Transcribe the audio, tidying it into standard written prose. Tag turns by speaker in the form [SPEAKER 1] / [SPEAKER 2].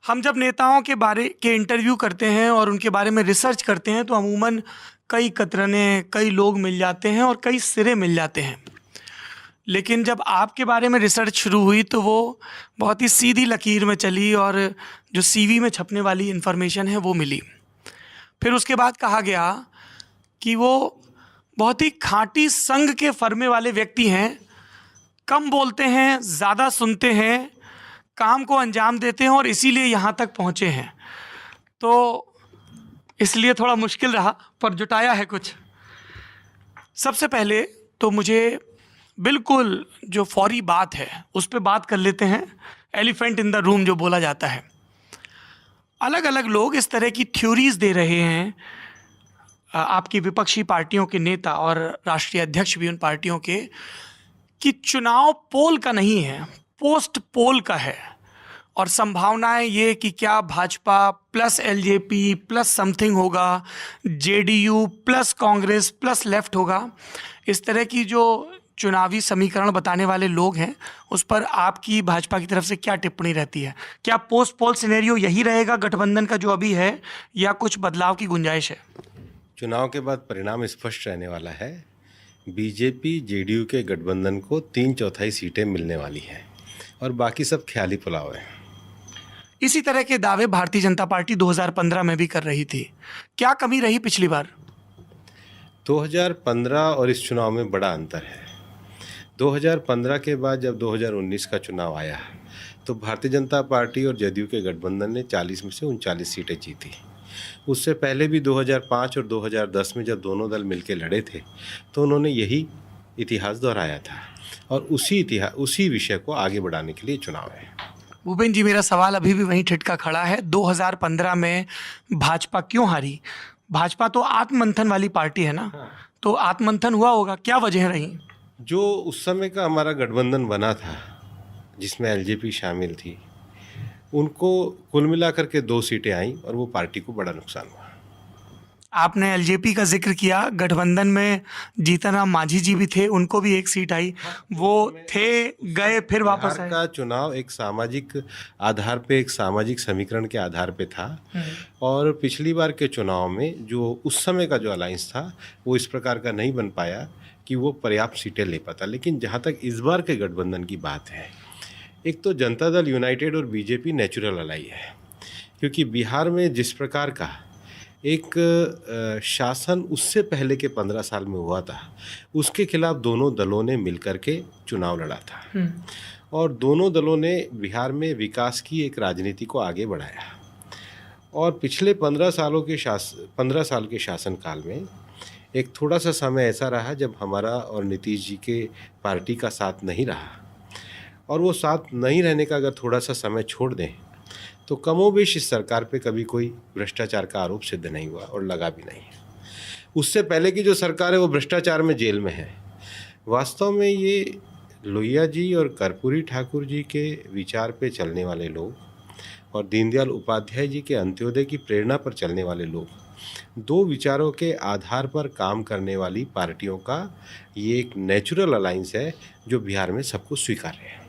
[SPEAKER 1] हम जब नेताओं के बारे के इंटरव्यू करते हैं और उनके बारे में रिसर्च करते हैं तो अमूमन कई कतरने, कई लोग मिल जाते हैं और कई सिरे मिल जाते हैं। लेकिन जब आपके बारे में रिसर्च शुरू हुई तो वो बहुत ही सीधी लकीर में चली और जो सीवी में छपने वाली इन्फॉर्मेशन है वो मिली। फिर उसके बाद कहा गया कि वो बहुत ही खाँटी संघ के फर्मे वाले व्यक्ति हैं, कम बोलते हैं, ज़्यादा सुनते हैं, काम को अंजाम देते हैं और इसीलिए यहाँ तक पहुँचे हैं। तो इसलिए थोड़ा मुश्किल रहा, पर जुटाया है कुछ। सबसे पहले तो मुझे बिल्कुल जो फौरी बात है उस पे बात कर लेते हैं, एलिफेंट इन द रूम जो बोला जाता है। अलग अलग लोग इस तरह की थ्योरीज दे रहे हैं, आपकी विपक्षी पार्टियों के नेता और राष्ट्रीय अध्यक्ष भी उन पार्टियों के, कि चुनाव पोल का नहीं है, पोस्ट पोल का है। और संभावनाएं ये कि क्या Bhajpa plus LJP plus something होगा, JDU plus Congress plus left होगा। इस तरह की जो चुनावी समीकरण बताने वाले लोग हैं उस पर आपकी भाजपा की तरफ से क्या टिप्पणी रहती है? क्या पोस्ट पोल सिनेरियो यही रहेगा गठबंधन का जो अभी है, या कुछ बदलाव की गुंजाइश है?
[SPEAKER 2] चुनाव के बाद परिणाम स्पष्ट रहने वाला है। बीजेपी जेडीयू के गठबंधन को 3/4 सीटें मिलने वाली हैं और बाकी सब ख्याली पुलाव है।
[SPEAKER 1] इसी तरह के दावे भारतीय जनता पार्टी 2015 में भी कर रही थी। क्या कमी रही पिछली बार?
[SPEAKER 2] 2015 और इस चुनाव में बड़ा अंतर है। 2015 के बाद जब 2019 का चुनाव आया तो भारतीय जनता पार्टी और जदयू के गठबंधन ने 40 में से 39 सीटें जीती। उससे पहले भी 2005 और 2010 में जब दोनों दल मिलकर लड़े थे तो उन्होंने यही इतिहास दोहराया था और उसी विषय को आगे बढ़ाने के लिए चुनाव है।
[SPEAKER 1] भूपेन जी, मेरा सवाल अभी भी वहीं ठिठका खड़ा है। 2015 में भाजपा क्यों हारी? भाजपा तो आत्ममंथन वाली पार्टी है ना, तो आत्ममंथन हुआ होगा, क्या वजह रही?
[SPEAKER 2] जो उस समय का हमारा गठबंधन बना था जिसमें एलजेपी शामिल थी, उनको कुल मिलाकर के 2 सीटें आईं और वो पार्टी को बड़ा नुकसान हुआ।
[SPEAKER 1] आपने एलजेपी का जिक्र किया, गठबंधन में जीतन राम मांझी जी भी थे, उनको भी 1 सीट आई। वो थे, गए, फिर वापस आए।
[SPEAKER 2] का चुनाव एक सामाजिक आधार पे, एक सामाजिक समीकरण के आधार पे था और पिछली बार के चुनाव में जो उस समय का जो अलायंस था वो इस प्रकार का नहीं बन पाया कि वो पर्याप्त सीटें ले पाता। लेकिन जहाँ तक इस बार के गठबंधन की बात है, एक तो जनता दल यूनाइटेड और बीजेपी नेचुरल अलाई है, क्योंकि बिहार में जिस प्रकार का एक शासन उससे पहले के 15 साल में हुआ था, उसके खिलाफ दोनों दलों ने मिलकर के चुनाव लड़ा था और दोनों दलों ने बिहार में विकास की एक राजनीति को आगे बढ़ाया। और पिछले 15 साल के शासनकाल में एक थोड़ा सा समय ऐसा रहा जब हमारा और नीतीश जी के पार्टी का साथ नहीं रहा, और वो साथ नहीं रहने का अगर थोड़ा सा समय छोड़ दें तो कमोबेश इस सरकार पे कभी कोई भ्रष्टाचार का आरोप सिद्ध नहीं हुआ और लगा भी नहीं। उससे पहले की जो सरकार है वो भ्रष्टाचार में जेल में है। वास्तव में ये लोहिया जी और कर्पूरी ठाकुर जी के विचार पे चलने वाले लोग और दीनदयाल उपाध्याय जी के अंत्योदय की प्रेरणा पर चलने वाले लोग, 2 विचारों के आधार पर काम करने वाली पार्टियों का ये एक नेचुरल अलायंस है जो बिहार में सबको स्वीकार्य है।